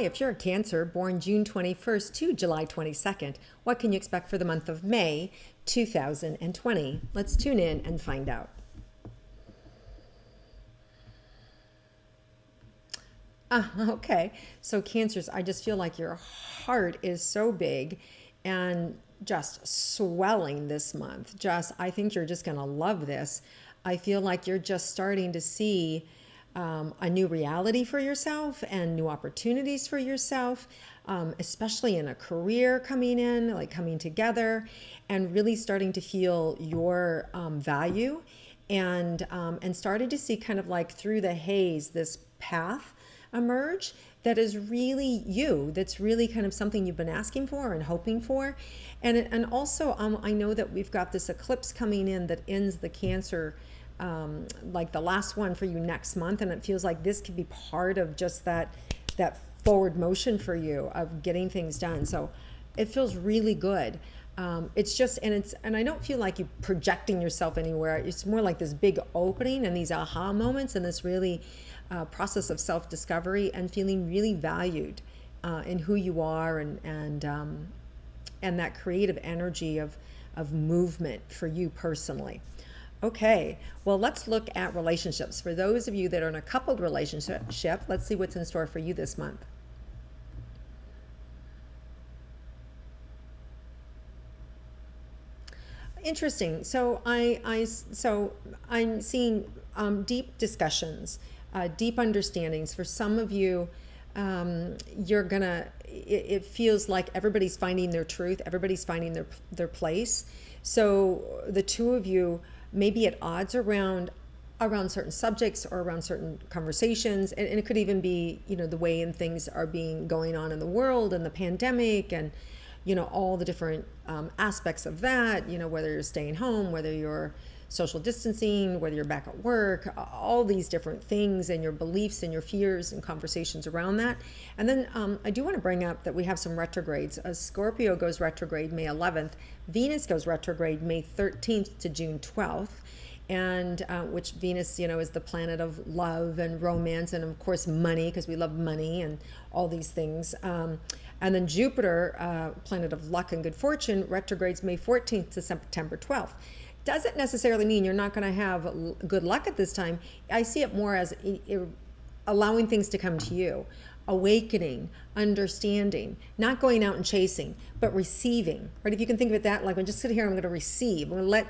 if you're a Cancer born June 21st to July 22nd, what can you expect for the month of May 2020? Let's tune in and find out. Okay, so Cancers, I just feel like your heart is so big and just swelling this month. I think you're just going to love this. I feel like you're just starting to see a new reality for yourself and new opportunities for yourself, especially in a career coming in, like coming together, and really starting to feel your value and starting to see kind of like through the haze this path emerge that is really you, that's really kind of something you've been asking for and hoping for. And also I know that we've got this eclipse coming in that ends the Cancer, like the last one for you next month, and it feels like this could be part of just that forward motion for you of getting things done. So it feels really good. It's just, and I don't feel like you projecting yourself anywhere. It's more like this big opening and these aha moments and this really process of self-discovery and feeling really valued in who you are and that creative energy of movement for you personally. Okay, well, let's look at relationships. For those of you that are in a coupled relationship, let's see what's in store for you this month. Interesting. So I'm seeing deep discussions, deep understandings. For some of you, it feels like everybody's finding their truth, everybody's finding their place. So the two of you may be at odds around certain subjects or around certain conversations, and it could even be, the way in things are going on in the world and the pandemic and all the different aspects of that, whether you're staying home, whether you're social distancing, whether you're back at work, all these different things and your beliefs and your fears and conversations around that. And then I do want to bring up that we have some retrogrades. Scorpio goes retrograde May 11th. Venus goes retrograde May 13th to June 12th. And which Venus, is the planet of love and romance and of course money, because we love money and all these things. And then Jupiter, planet of luck and good fortune, retrogrades May 14th to September 12th. Doesn't necessarily mean you're not going to have good luck at this time. I see it more as allowing things to come to you, awakening, understanding, not going out and chasing, but receiving, right? If you can think of it that, like, I'm just sitting here, I'm going to receive. I'm going to let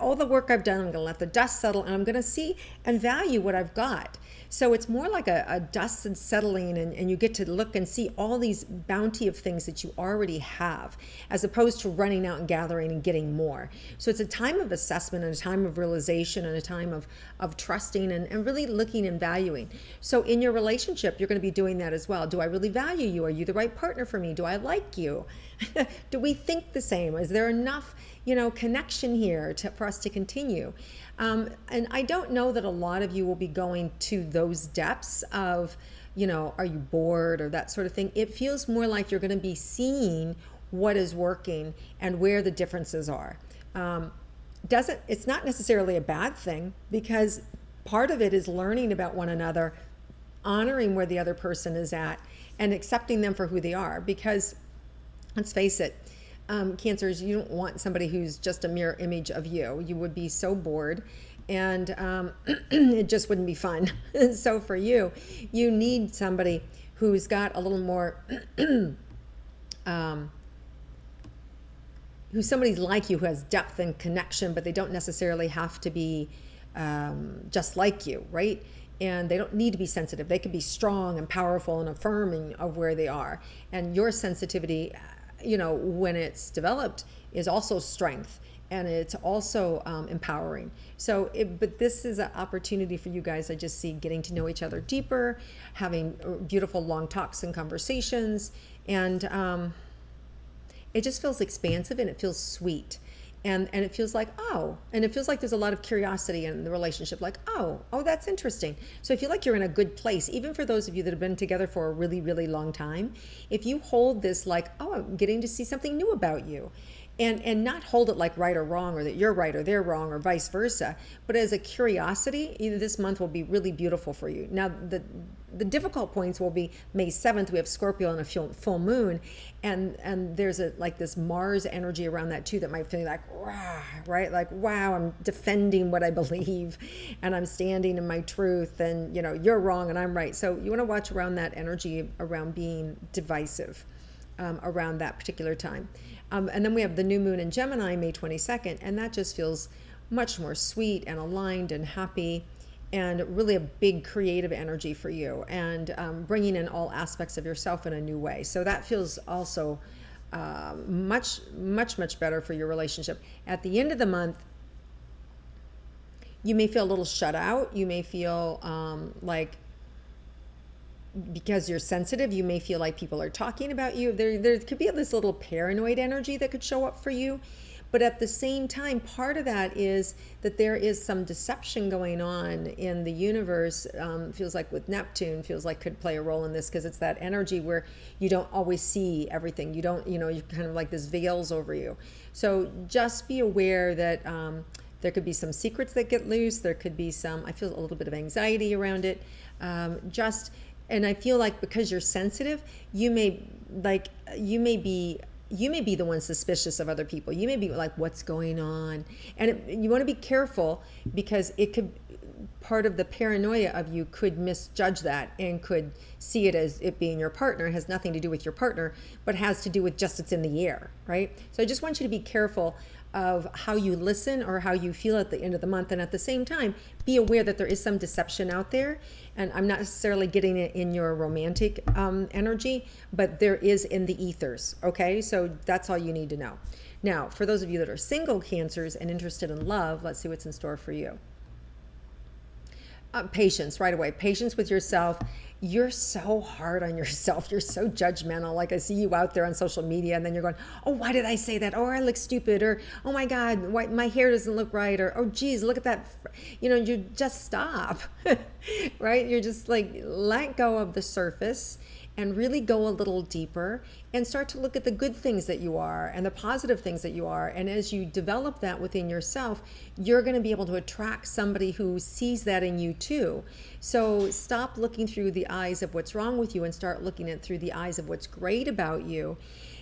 all the work I've done, I'm going to let the dust settle, and I'm going to see and value what I've got. So it's more like a dust and settling, and you get to look and see all these bounty of things that you already have, as opposed to running out and gathering and getting more. So it's a time of assessment and a time of realization and a time of trusting and really looking and valuing. So in your relationship, you're going to be doing that as well. Do I really value you? Are you the right partner for me? Do I like you? Do we think the same? Is there enough, connection here for us to continue? And I don't know that a lot of you will be going to those depths of, are you bored or that sort of thing. It feels more like you're going to be seeing what is working and where the differences are. It's not necessarily a bad thing, because part of it is learning about one another, honoring where the other person is at, and accepting them for who they are. Because let's face it, Cancers, you don't want somebody who's just a mirror image of you. You would be so bored, and it just wouldn't be fun. So for you, you need somebody who's got a little more, who's somebody's like you, who has depth and connection, but they don't necessarily have to be just like you, right? And they don't need to be sensitive. They can be strong and powerful and affirming of where they are. And your sensitivity, when it's developed, is also strength, and it's also empowering. But this is an opportunity for you guys. I just see getting to know each other deeper, having beautiful long talks and conversations, and it just feels expansive and it feels sweet. And it feels like, and it feels like there's a lot of curiosity in the relationship, like, oh, that's interesting. So I feel like you're in a good place, even for those of you that have been together for a really, really long time. If you hold this like, I'm getting to see something new about you, and not hold it like right or wrong, or that you're right or they're wrong, or vice versa, but as a curiosity. This month will be really beautiful for you. Now, the difficult points will be May 7th. We have Scorpio and a full moon, and there's like this Mars energy around that too that might feel like, rah, right? Like, wow, I'm defending what I believe, and I'm standing in my truth, and you're wrong and I'm right. So you want to watch around that energy around being divisive around that particular time. And then we have the new moon in Gemini, May 22nd, and that just feels much more sweet and aligned and happy, and really a big creative energy for you, and bringing in all aspects of yourself in a new way. So that feels also much better for your relationship. At the end of the month, you may feel a little shut out. You may feel like, because you're sensitive, you may feel like people are talking about you. There could be this little paranoid energy that could show up for you. But at the same time, part of that is that there is some deception going on in the universe. Feels like with Neptune, feels like could play a role in this, because it's that energy where you don't always see everything. You don't, you kind of like this veils over you. So just be aware that there could be some secrets that get loose. There could be some, I feel a little bit of anxiety around it. And I feel like because you're sensitive, you may be the one suspicious of other people. You may be like, what's going on? And you want to be careful, because it could, part of the paranoia of you could misjudge that and could see it as it being your partner. It has nothing to do with your partner, but has to do with just it's in the air, right? So I just want you to be careful of how you listen or how you feel at the end of the month. And at the same time, be aware that there is some deception out there. And I'm not necessarily getting it in your romantic energy, but there is in the ethers, okay? So that's all you need to know. Now, for those of you that are single Cancers and interested in love, let's see what's in store for you. Patience, right away. Patience with yourself. You're so hard on yourself. You're so judgmental. Like, I see you out there on social media, and then you're going, oh, why did I say that? Or I look stupid. Or, oh my God, why, my hair doesn't look right. Or, oh geez, look at that. You just stop, right? You're just like, let go of the surface and really go a little deeper and start to look at the good things that you are and the positive things that you are. And as you develop that within yourself, you're going to be able to attract somebody who sees that in you too. So stop looking through the eyes of what's wrong with you and start looking at through the eyes of what's great about you,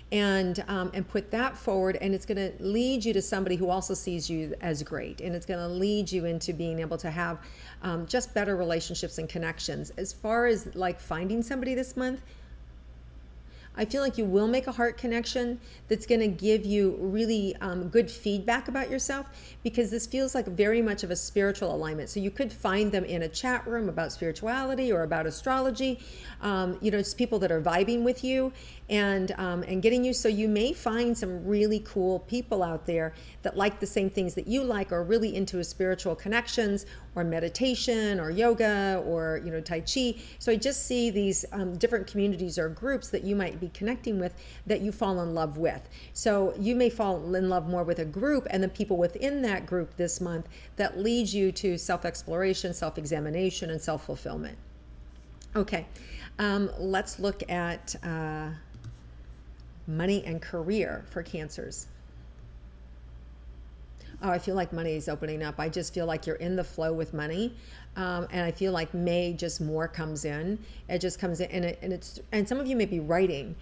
and put that forward. And it's going to lead you to somebody who also sees you as great, and it's going to lead you into being able to have just better relationships and connections. As far as like finding somebody this month, I feel like you will make a heart connection that's going to give you really good feedback about yourself, because this feels like very much of a spiritual alignment. So you could find them in a chat room about spirituality or about astrology, just people that are vibing with you and getting you. So you may find some really cool people out there that like the same things that you like, or really into spiritual connections or meditation or yoga or Tai Chi. So I just see these different communities or groups that you might be connecting with that you fall in love with. So you may fall in love more with a group and the people within that group this month that leads you to self-exploration, self-examination, and self-fulfillment. Okay, let's look at money and career for Cancers. Oh, I feel like money is opening up. I just feel like you're in the flow with money. And I feel like May just more comes in. It just comes in, and some of you may be writing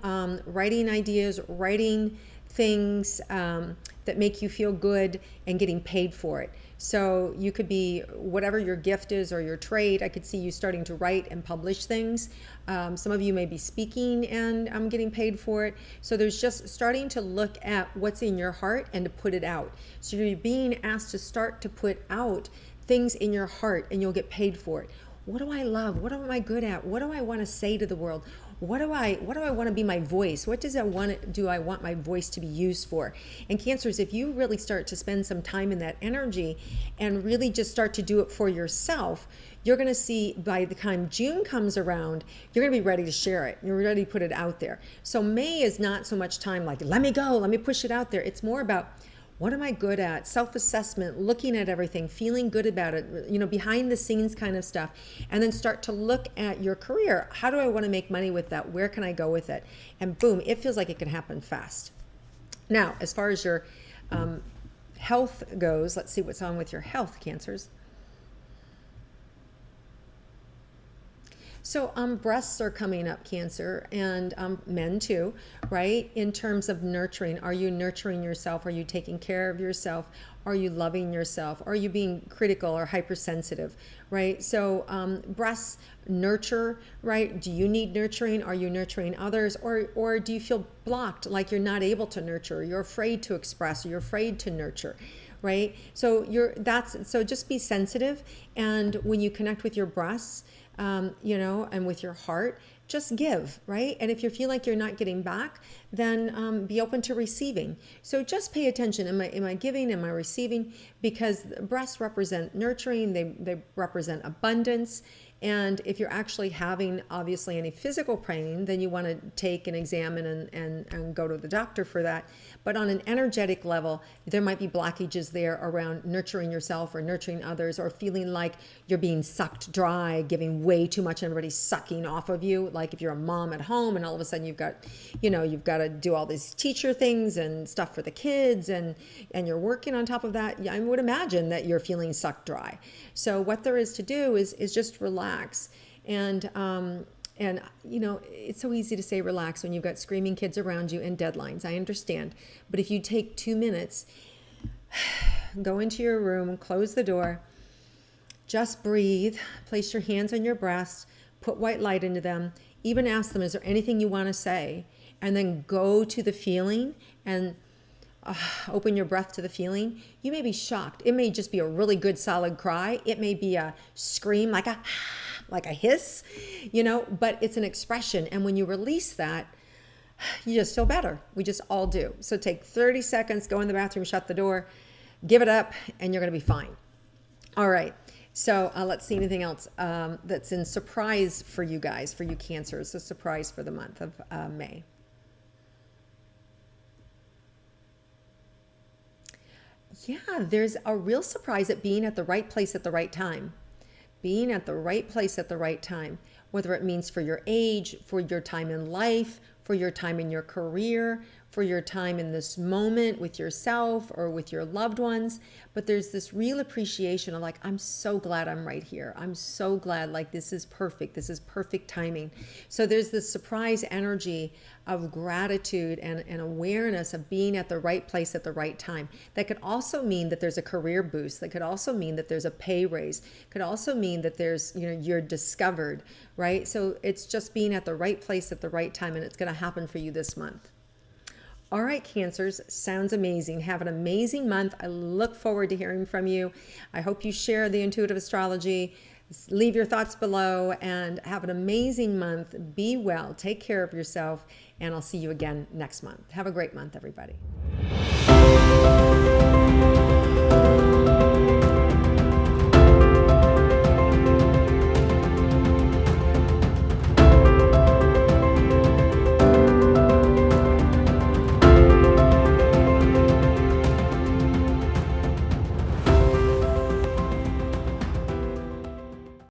ideas, writing things that make you feel good, and getting paid for it. So you could be, whatever your gift is or your trade, I could see you starting to write and publish things. Some of you may be speaking and getting paid for it. So there's just starting to look at what's in your heart and to put it out. So you're being asked to start to put out things in your heart, and you'll get paid for it. What do I love? What am I good at? What do I want to say to the world? What do I want to be my voice? What do I want my voice to be used for? And Cancers, if you really start to spend some time in that energy and really just start to do it for yourself, you're going to see by the time June comes around, you're going to be ready to share it. You're ready to put it out there. So May is not so much time like, let me go, let me push it out there. It's more about, what am I good at? Self-assessment, looking at everything, feeling good about it, behind the scenes kind of stuff. And then start to look at your career. How do I want to make money with that? Where can I go with it? And boom, it feels like it can happen fast. Now, as far as your health goes, let's see what's on with your health, Cancers. So breasts are coming up, Cancer, and men too, right? In terms of nurturing, are you nurturing yourself? Are you taking care of yourself? Are you loving yourself? Are you being critical or hypersensitive, right? So breasts nurture, right? Do you need nurturing? Are you nurturing others? Or do you feel blocked, like you're not able to nurture? You're afraid to express, or you're afraid to nurture, right? So so just be sensitive. And when you connect with your breasts, and with your heart, just give, right? And if you feel like you're not getting back, then be open to receiving. So just pay attention. Am I giving? Am I receiving? Because breasts represent nurturing. They represent abundance. And if you're actually having, obviously, any physical pain, then you want to take an examine and go to the doctor for that. But on an energetic level, there might be blockages there around nurturing yourself or nurturing others, or feeling like you're being sucked dry, giving way too much, and everybody's sucking off of you. Like if you're a mom at home and all of a sudden you've got to do all these teacher things and stuff for the kids, and you're working on top of that, I would imagine that you're feeling sucked dry. So what there is to do is just relax. And it's so easy to say relax when you've got screaming kids around you and deadlines. I understand. But if you take 2 minutes, go into your room, close the door, just breathe, place your hands on your breasts, put white light into them, even ask them, is there anything you want to say? And then go to the feeling and open your breath to the feeling. You may be shocked. It may just be a really good solid cry. It may be a scream, like a hiss, but it's an expression. And when you release that, you just feel better. We just all do. So take 30 seconds, go in the bathroom, shut the door, give it up, and you're going to be fine. All right. So let's see anything else that's in surprise for you guys, for you Cancers, a surprise for the month of May. Yeah, there's a real surprise at being at the right place at the right time. Being at the right place at the right time, whether it means for your age, for your time in life, for your time in your career, for your time in this moment with yourself or with your loved ones. But there's this real appreciation of like, I'm so glad I'm right here. I'm so glad, like, this is perfect. This is perfect timing. So there's this surprise energy of gratitude and awareness of being at the right place at the right time. That could also mean that there's a career boost. That could also mean that there's a pay raise. Could also mean that there's, you're discovered, right? So it's just being at the right place at the right time, and it's going to happen for you this month. All right, Cancers, sounds amazing. Have an amazing month. I look forward to hearing from you. I hope you share the intuitive astrology. Leave your thoughts below and have an amazing month. Be well, take care of yourself, and I'll see you again next month. Have a great month, everybody.